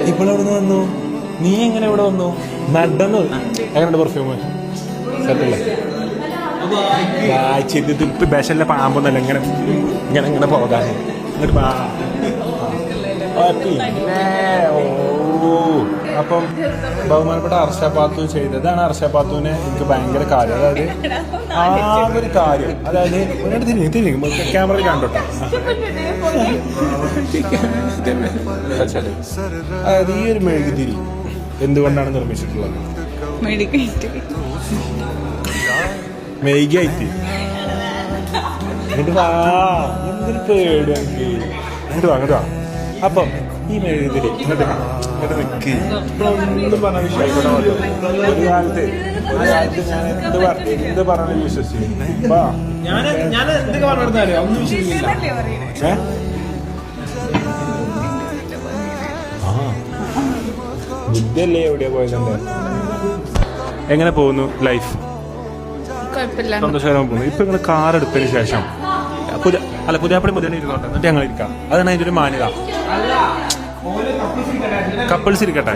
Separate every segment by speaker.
Speaker 1: ഇപ്പോഴെവിടെ നിന്ന് വന്നു? നീ എങ്ങനെ ഇവിടെ വന്നു? നടന്നു. എങ്ങനെയുണ്ട് പെർഫ്യൂം? സെറ്റല്ലേ? ഇപ്പൊ ബേശല്ല പാമ്പൊന്നല്ല, ഇങ്ങനെ ഇങ്ങനെ ഇങ്ങനെ പോകാൻ ഇങ്ങോട്ട് പാ. അപ്പം ബഹുമാനപ്പെട്ട അർഷപാത്തു ചെയ്തതാണ്. അർഷപാത്തുവിനെ എനിക്ക് ഭയങ്കര കാര്യം, അതായത് ആ ഒരു കാര്യം, അതായത് ഒരിടത്ത് തിരിഞ്ഞു ക്യാമറയിൽ കണ്ടോട്ടെ. അതായത് ഈ ഒരു മെഴുകുതിരി എന്തുകൊണ്ടാണ് നിർമ്മിച്ചിട്ടുള്ളത്? മെഴുകായിട്ട്. എന്നിട്ട് വാ, എന്തൊരു പേടി എനിക്ക്. അങ്ങോട്ട് വാ, അങ്ങോട്ട് വാ. അപ്പം ഈ മെഴുകുതിരി ഇങ്ങോട്ട് നിൽക്ക്. ഇപ്പോഴൊന്നും പറഞ്ഞാൽ വിശ്വസിക്കണ ഒരു കാലത്ത് ഞാൻ എന്ത് പറഞ്ഞാലും വിശ്വസിക്കും. ഞാൻ എന്തൊക്കെ പറഞ്ഞാലും ഒന്നും വിശ്വസിക്കില്ല. ബുദ്ധല്ലേ എവിടെയാ പോയതുണ്ട്? എങ്ങനെ പോകുന്നു ലൈഫ്? സന്തോഷകരമായി പോകുന്നു. ഇപ്പൊ നിങ്ങൾ കാർ എടുത്തതിന് ശേഷം പുതിയാപ്പടി മുതലേ ഇരുന്നോട്ടെ, എന്നിട്ട് ഞങ്ങൾ ഇരിക്കാം. അതാണ് അതിൻ്റെ ഒരു മാന്യത. കപ്പിൾസ് ഇരിക്കട്ടെ,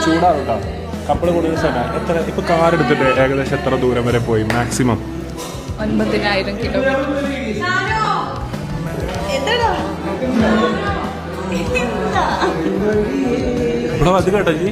Speaker 1: ചൂടാവട്ടോ. കപ്പിൾ കൂടുതൽ സമയം എത്ര? ഇപ്പൊ കാർ എടുത്തിട്ട് ഏകദേശം എത്ര ദൂരം വരെ പോയി? Maximum
Speaker 2: 9,000 kilometre.
Speaker 1: ഇവിടെ അത് കേട്ടോ ജി.